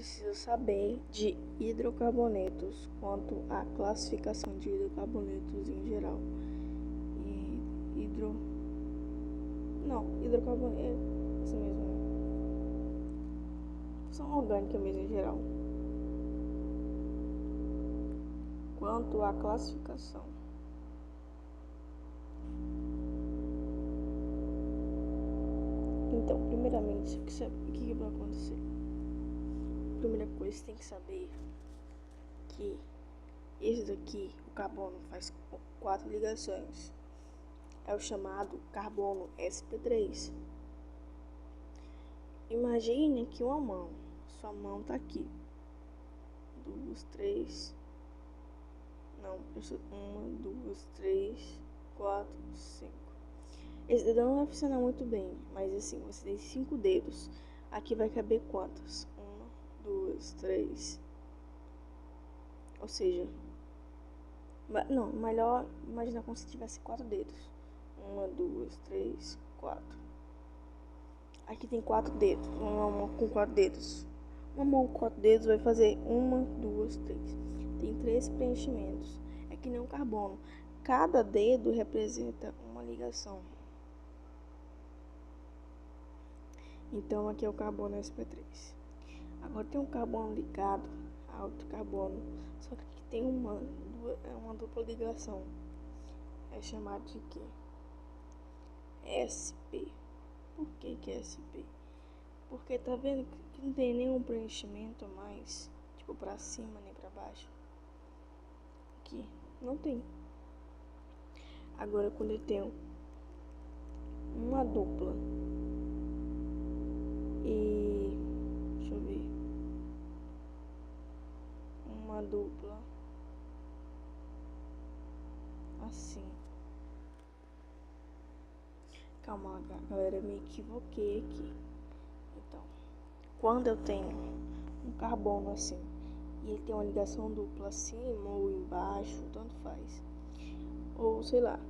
precisa saber de hidrocarbonetos quanto à classificação de hidrocarbonetos em geral. Hidrocarboneto é isso mesmo, né? São orgânica mesmo em geral. Quanto à classificação. Então, primeiramente, o que vai acontecer? Primeira coisa, você tem que saber que esse daqui, o carbono, faz 4 ligações. É o chamado carbono sp3. Imagine que uma mão, sua mão tá aqui. 2, 3. Não, 1, 2, 3, 4, 5. Esse dedo não vai funcionar muito bem, mas assim, você tem 5 dedos. Aqui vai caber quantas? 1, 2, 3. Ou seja, não, melhor imaginar como se tivesse 4 dedos. 1, 2, 3, 4. Aqui tem 4 dedos. Uma mão com 4 dedos. Uma mão com 4 dedos vai fazer 1, 2, 3. Tem 3 preenchimentos. É que nem um carbono. Cada dedo representa uma ligação. Então aqui é o carbono sp3. Agora tem um carbono ligado a outro carbono. Só que aqui tem uma dupla ligação. É chamado de quê? SP. Por que é SP? Porque tá vendo que não tem nenhum preenchimento a mais, tipo pra cima nem pra baixo. Aqui não tem. Agora quando eu tenho uma dupla e deixa eu ver, uma dupla assim. Calma, galera, eu me equivoquei aqui. Então, quando eu tenho um carbono assim e ele tem uma ligação dupla acima ou embaixo, tanto faz. Ou sei lá,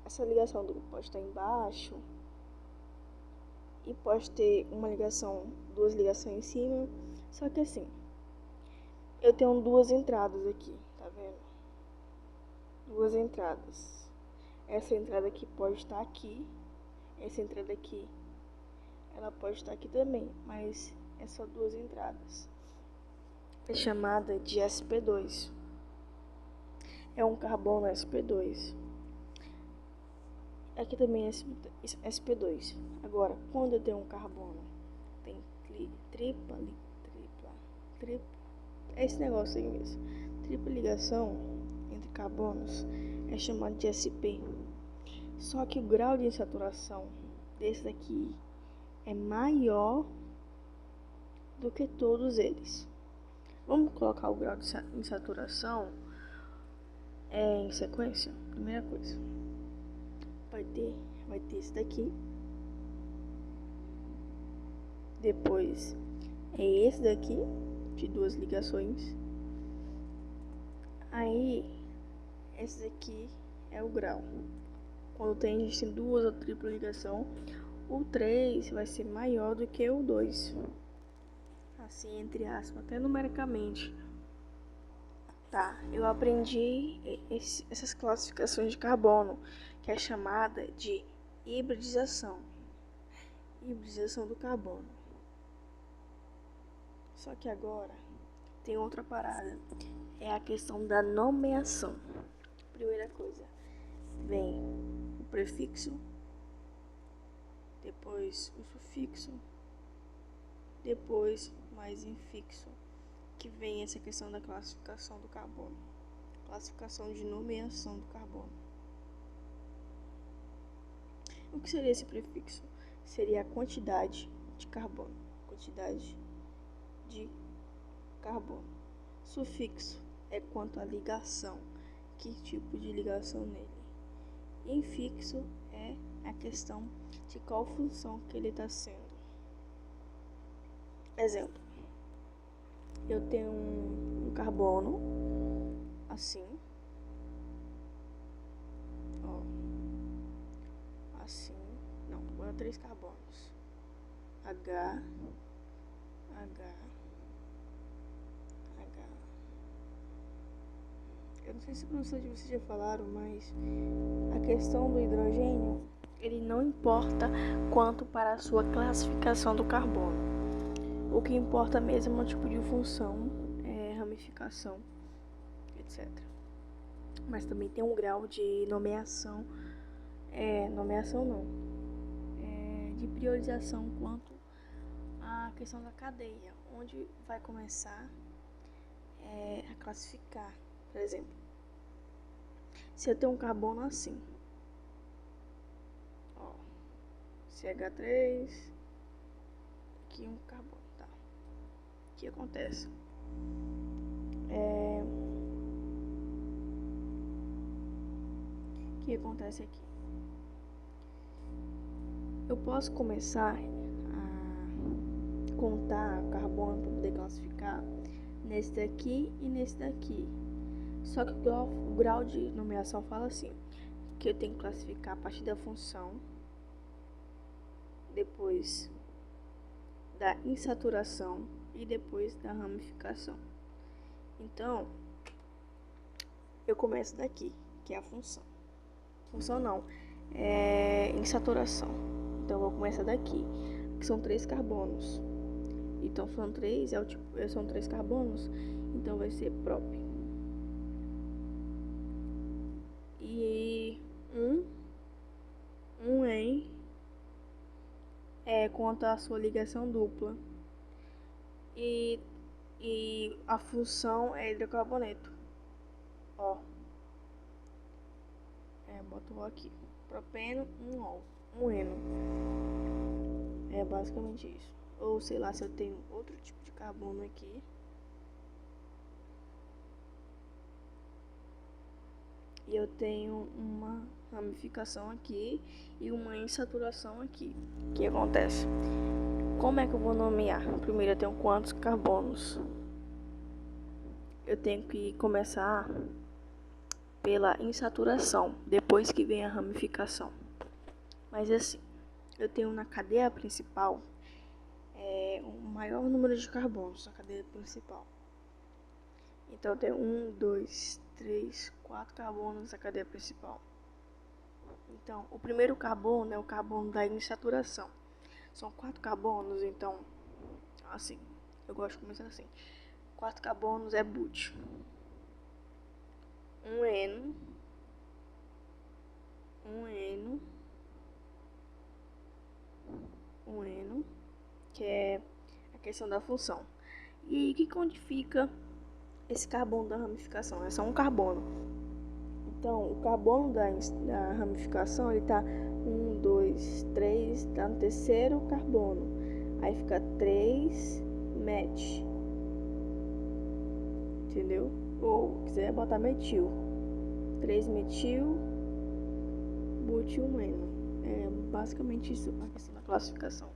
essa ligação dupla pode estar embaixo e pode ter duas ligações em cima. Só que assim, eu tenho 2 entradas aqui, tá vendo? 2 entradas. Essa entrada aqui pode estar aqui. Essa entrada aqui, ela pode estar aqui também, mas é só 2 entradas. É chamada de sp2. É um carbono sp2. Aqui também é sp2. Agora, quando eu tenho um carbono, tem tripla, é esse negócio aí mesmo. Tripla ligação entre carbonos é chamado de sp. Só que o grau de insaturação desse daqui é maior do que todos eles. Vamos colocar o grau de insaturação em sequência. Primeira coisa, vai ter esse daqui. Depois é esse daqui, de 2 ligações. Aí, esse daqui é o grau. Quando existem 2 ou tripla ligação, o 3 vai ser maior do que o 2. Assim, entre aspas, até numericamente. Tá, eu aprendi essas classificações de carbono, que é chamada de hibridização. Hibridização do carbono. Só que agora tem outra parada. É a questão da nomeação. Primeira coisa, vem o prefixo, depois o sufixo, depois mais infixo, que vem essa questão da classificação do carbono. Classificação de nomeação do carbono. O que seria esse prefixo? Seria a quantidade de carbono. Quantidade de carbono. Sufixo é quanto à ligação. Que tipo de ligação nele? Infixo é a questão de qual função que ele está sendo. Exemplo. Eu tenho um carbono assim, ó, assim, não, agora 3 carbonos, H, Eu não sei se vocês já falaram, mas a questão do hidrogênio, ele não importa quanto para a sua classificação do carbono. O que importa mesmo é o tipo de função, ramificação, etc. Mas também tem um grau de nomeação, de priorização quanto à questão da cadeia, onde vai começar a classificar. Por exemplo, se eu tenho um carbono assim, ó, CH3, aqui um carbono, tá? O que acontece? O que acontece aqui? Eu posso começar a contar carbono para poder classificar nesse daqui e nesse daqui. Só que o grau de nomeação fala assim, que eu tenho que classificar a partir da função, depois da insaturação e depois da ramificação. Então, eu começo daqui, que é a função. Função não, é insaturação. Então, eu vou começar daqui, que são 3 carbonos. Então, são 3 carbonos, então vai ser prop. E um em quanto à sua ligação dupla. E a função é hidrocarboneto. Ó. Boto o aqui. Propeno, um eno. É basicamente isso. Ou sei lá, se eu tenho outro tipo de carbono aqui. E eu tenho uma ramificação aqui e uma insaturação aqui. O que acontece? Como é que eu vou nomear? Primeiro eu tenho quantos carbonos? Eu tenho que começar pela insaturação, depois que vem a ramificação. Mas assim, eu tenho na cadeia principal o maior número de carbonos na cadeia principal. Então eu tenho 1, 2, 3, 4 carbonos na cadeia principal. Então, o primeiro carbono é o carbono da insaturação. São 4 carbonos, então, assim, eu gosto de começar assim. 4 carbonos é butio. Um eno, que é a questão da função. E o que quantifica esse carbono da ramificação? É só um carbono. Então, o carbono da ramificação, ele tá 1, 2, 3, tá no terceiro carbono. Aí fica 3 met. Entendeu? Ou quiser botar metil. 3 metil, butio eno. É basicamente isso a questão da classificação.